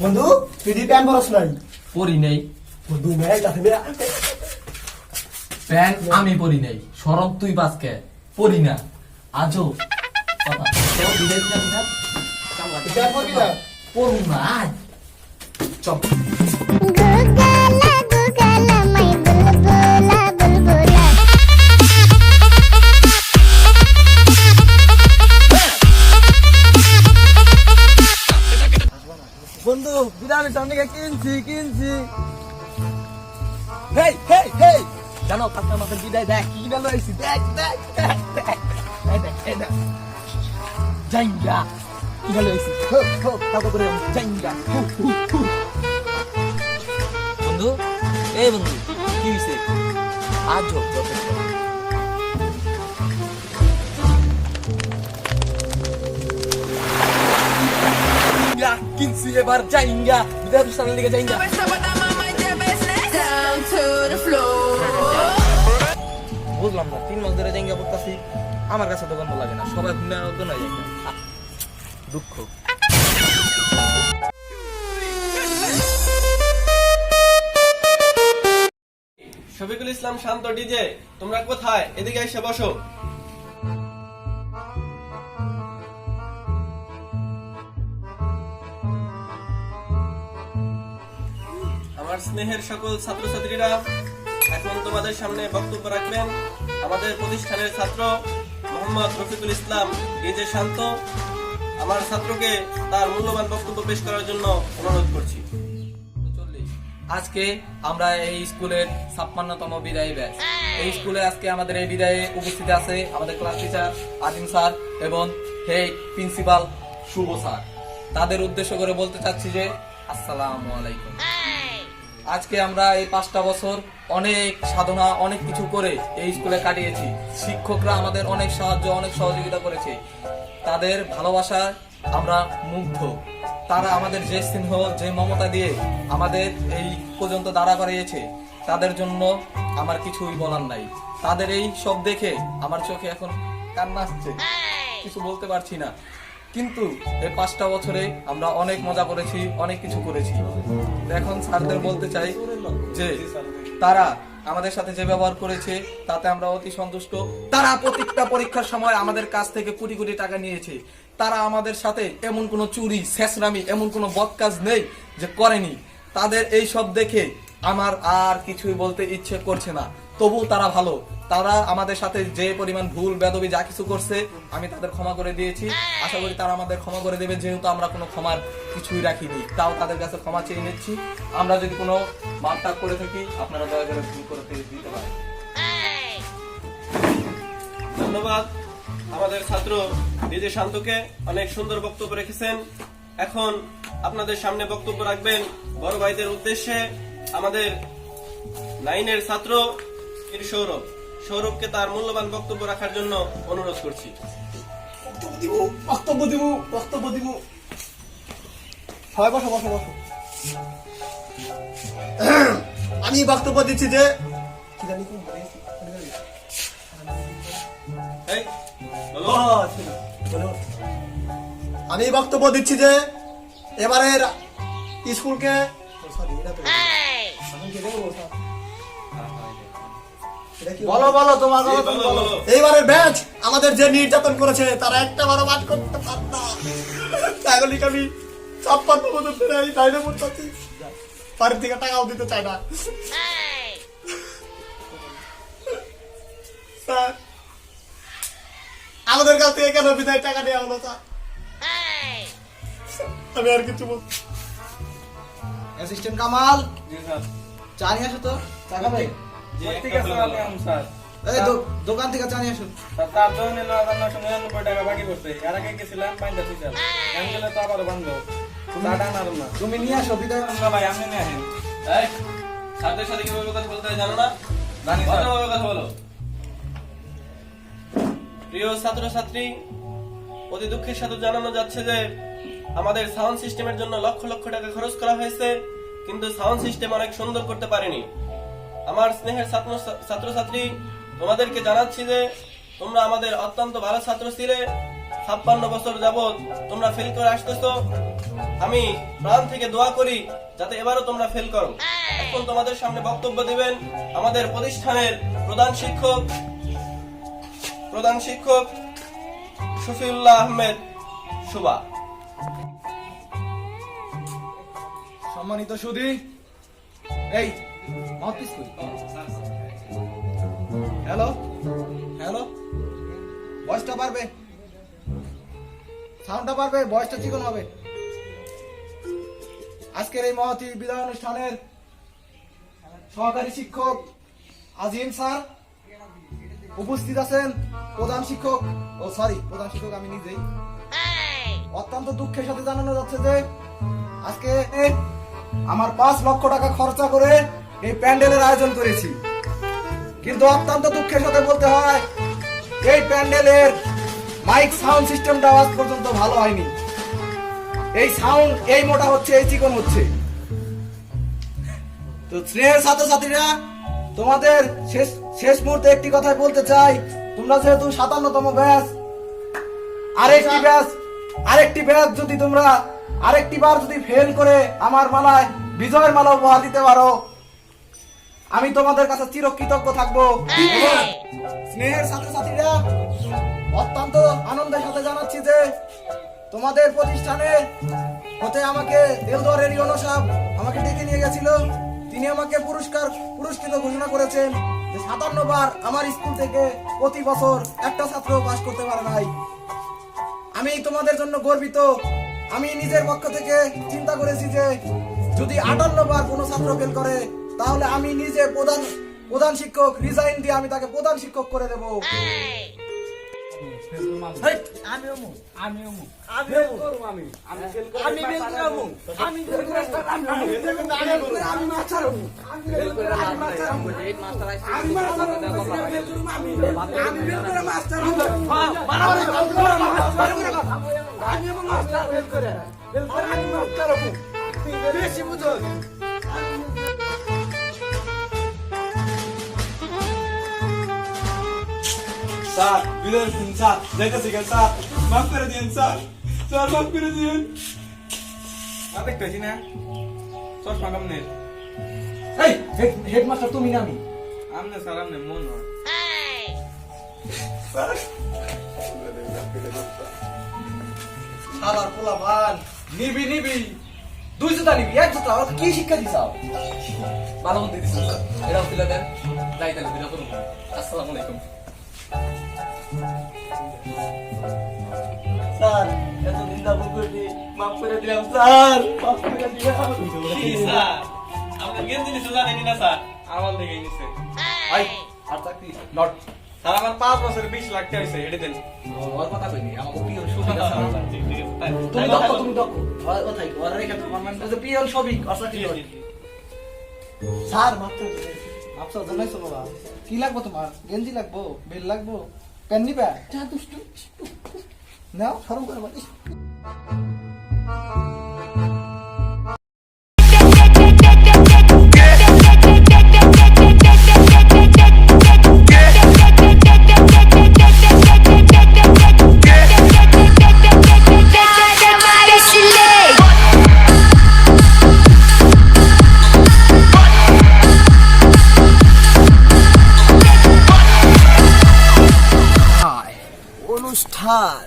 বন্ধু তুই প্যান পরস নাই? পরি নেই বন্ধু নাই প্যান আমি পরি নেই, সরব তুই বাসকে পরি না আজও কথা তো বিদেশ যাবি না প্যান পরবি না? পড়ু না আজ chop Gugala gugala my bulbula bulbula বন্ধু বিরিয়ানি সামনে কিনছি হেই হেই হেই জানো কালকে আমাদের বিদায় দেখ কি গেল আইছি দেখ দেখ দেখ দেখ এই দেখ এই দেখ জাইঙ্গা কি গেল আইছি তারপর করে জাইঙ্গা বন্ধু এই বন্ধু কি হইছে আজ হোক কিনছি এবার জাইঙ্গা বিদায় সামনে দিকে জাইঙ্গা Down to the floor. বুঝলাম না 3 মাস ধরে জাইঙ্গা পড়তাছি আমার কাছে তো গন্ধ লাগে না সবাই ঘুরে আনন্দ না জাইঙ্গা দুঃখ শফিকুল ইসলাম শান্ত ডিজে, তোমরা কোথায়? এদিকে এসে বসো। আমার স্নেহের সকল ছাত্রছাত্রীরা, এখন তোমাদের সামনে বক্তব্য রাখবেন আমাদের প্রতিষ্ঠানের ছাত্র মোহাম্মদ রফিকুল ইসলাম ডিজে শান্ত। আমার ছাত্রকে তার মূল্যবান বক্তব্য পেশ করার জন্য অনুরোধ করছি। আজকে আমরা এই স্কুলের 56তম বিদায়ী ব্যাচ। এই স্কুলে আজকে আমাদের এই বিদায়ে উপস্থিত আছে আমাদের ক্লাস টিচার আজিম স্যার এবং হেড প্রিন্সিপাল শুভ স্যার। তাদের উদ্দেশ্য করে বলতে চাচ্ছি যে আসসালামু আলাইকুম। আজকে আমরা এই 5টা বছর অনেক সাধনা অনেক কিছু করে এই স্কুলে কাটিয়েছি। শিক্ষকরা আমাদের অনেক সাহায্য অনেক সহযোগিতা করেছে, তাদের ভালোবাসায় আমরা মুগ্ধ। তারা আমাদের যে স্নেহ যে মমতা দিয়ে আমাদের এই পর্যন্ত দাঁড়া করিয়েছে, তাদের জন্য আমার কিছুই বলার নাই। তাদের এই সব দেখে আমার চোখে এখন কান্না আসছে, কিছু বলতে পারছি না। কিন্তু এই 5টা বছরে আমরা অনেক মজা করেছি, অনেক কিছু করেছি। এখন স্যারদের বলতে চাই যে তারা আমাদের সাথে যে ব্যবহার করেছে তাতে আমরা অতি সন্তুষ্ট। তারা প্রত্যেকটা পরীক্ষার সময় আমাদের কাছ থেকে কোটি কোটি টাকা নিয়েছে। তারা আমাদের সাথে এমন কোনো চুরি ছেঁচড়ামি এমন কোনো বদকাজ নেই যে করেনি। তাদের এই সব দেখে আমার আর কিছুই বলতে ইচ্ছে করছে না। তবু তারা ভালো, তারা আমাদের সাথে যে পরিমাণ ভুল বেদবি যা কিছু করছে আমি তাদের ক্ষমা করে দিয়েছি। আশা করি তারা আমাদের ক্ষমা করে দেবে, যেহেতু আমরা কোনো ক্ষমার কিছুই রাখিনি। তাও তাদের কাছে ক্ষমা চেয়ে নিচ্ছি। আমরা যদি কোনো মাপটাপ করে থাকি আপনারা দয়া করে ভুল করে দিতে পারেন। ধন্যবাদ আমাদের ছাত্র ডিজে শান্তকে, অনেক সুন্দর বক্তব্য রেখেছেন। এখন আপনাদের সামনে বক্তব্য রাখবেন বড় ভাইদের উদ্দেশ্যে আমাদের 9-এর ছাত্র সৌরভ। সৌরভকে তার মূল্যবান বক্তব্য রাখার জন্য অনুরোধ করছি। বক্তব্য দিব। হয় বসো বসো বসো। আমি বক্তব্য দিচ্ছি যে কি জানি কোন এই, বলো। আমি বক্তব্য দিচ্ছি যে এবারের স্কুলকে বলো বলো তোমার জি, বলো। এইবারের ব্যাচ আমাদের যে নির্যাতন করেছে তারা একটা বারো বাদ করতে পারত না। তাহলে আমি 56 বছর ধরে এই লাইনে পড়তেছি, বাড়ির থেকে টাকাও দিতে চায় না। স্যার আমাদের কাছ থেকে কেন বিদায় টাকা নেওয়া হলো স্যার? আমি আর কিছু বলছি। অ্যাসিস্ট্যান্ট কামাল জি স্যার। চা নিয়ে আসো তো, চা খাবে? জি, একটা বলে বলো। এই দোকান থেকে চা নিয়ে আসো। তার জন্য 999 টাকা বাকি পড়ছে। এর আগে গেছিলাম 5 টাকা। আমি গেলে তো আবার বন্ধ। টাকা না না। তুমি নিয়ে আসো বিদায়। না ভাই আপনি নিয়ে আসেন। এই, ছাত্রের সাথে কিভাবে কথা বলতে হয় জানো না? জানি স্যার। ভদ্রভাবে কথা বলো। প্রিয় ছাত্রছাত্রী, অতি দুঃখের সাথে জানানো যাচ্ছে যে আমাদের সাউন্ড সিস্টেমের জন্য লক্ষ লক্ষ টাকা খরচ করা হয়েছে, কিন্তু সাউন্ড সিস্টেম অনেক সুন্দর করতে পারেনি। আমার স্নেহের ছাত্রছাত্রী, তোমাদেরকে জানাচ্ছি যে তোমরা আমাদের অত্যন্ত ভালো ছাত্র ছিলে। 56 বছর যাবত তোমরা ফেল করে আসতেছো। আমি প্রাণ থেকে দোয়া করি যাতে এবারও তোমরা ফেল করো। এখন তোমাদের সামনে বক্তব্য দিবেন আমাদের প্রতিষ্ঠানের প্রধান শিক্ষক শফিউল্লাহ আহমেদ সুবা। সম্মানিত সুধী, এই মাউথপিস কই? হ্যালো হ্যালো, ভয়েসটা পারবে, সাউন্ডটা পারবে, ভয়েসটা চিকন হবে। আজকের এই মহতী বিদায় অনুষ্ঠানের সহকারী শিক্ষক আজিম স্যার উপস্থিত আছেন। প্রধান শিক্ষক আমি নিজেই। অত্যন্ত দুঃখের সাথে জানানো যাচ্ছে যে আজকে আমার 5 লক্ষ টাকা খরচা করে এই প্যান্ডেলের আয়োজন করেছি, কিন্তু অত্যন্ত দুঃখের সাথে বলতে হয় এই প্যান্ডেলের মাইক সাউন্ড সিস্টেমটা আজ পর্যন্ত ভালো হয়নি। এই সাউন্ড এই মোটা হচ্ছে, এই চিকন হচ্ছে। তো স্নেহের ছাত্রছাত্রীরা, তোমাদের শেষ মুহূর্তে একটি কথাই বলতে চাই, তোমরা যেহেতু 57তম ব্যাচ, আরেকটি ব্যাচ যদি তোমরা আরেকটি বার যদি ফেল করে আমার মালায় বিজয়ের মালা উপহার দিতে পারো, আমি তোমাদের কাছে চিরকৃতজ্ঞ থাকবো। স্নেহের ছাত্রছাত্রীরা, অত্যন্ত আনন্দের সাথে জানাচ্ছি যে তোমাদের প্রতিষ্ঠানে হতে আমাকে দেলদুয়ারের ইউনো সাহেব আমাকে ডেকে নিয়ে গেছিল। তিনি আমাকে পুরস্কৃত ঘোষণা করেছেন যে 57 বার আমার স্কুল থেকে প্রতি বছর একটা ছাত্র পাস করতে পারে নাই। আমি তোমাদের জন্য গর্বিত। আমি নিজের পক্ষ থেকে চিন্তা করেছি যে যদি 58 বার কোনো ছাত্র ফেল করে তাহলে আমি নিজে প্রধান শিক্ষক রিজাইন দিয়ে আমি তাকে প্রধান শিক্ষক করে দেব। স্যার বিদায় দিন স্যার, যাইতেছি কেন স্যার, মাফ করে দিন স্যার, স্যার মাফ করে দিন। দেখতেছি না চশমা কামনে হেডমাস্টার তুমি না আমি? আমনে স্যার, আমনে মন হয় শালার পোলাপান, নিবি 2 জুতা নিবি, 1 জুতা। ওকে কি শিক্ষা দিছাও? ভালো মন্দ দিচ্ছেন স্যার, এরাও তুলে দেন, যাই তাহলে বিদায় করুন। আসসালামু আলাইকুম। স্যার এতদিন ভুল করি, মাফ করে দিলাম স্যার, মাফ করে দিলাম। স্যার আমাদের গেম জিনিস জানেনি না স্যার, আমার দিকে নিছে আই আর চাকরি নট। স্যার। আমার 5 বছরে 20 লাখ টাকা হয়েছে, এটা দেন। ওর কথা কইনি, আমাকে পিয়ন সবিক আছে। তুমি দক্ষ ওর কথাই ওর রেখা তোমার মানে যে পিয়ন সবিক আর চাকরি নট। স্যার মাত্র আপসা জানাইছো বাবা, কি লাগবে তোমার? গেঞ্জি লাগবো, বেল লাগবো, পেন নিবা? যা দুষ্টু নাও, শরম করে বলিস। অনুষ্ঠান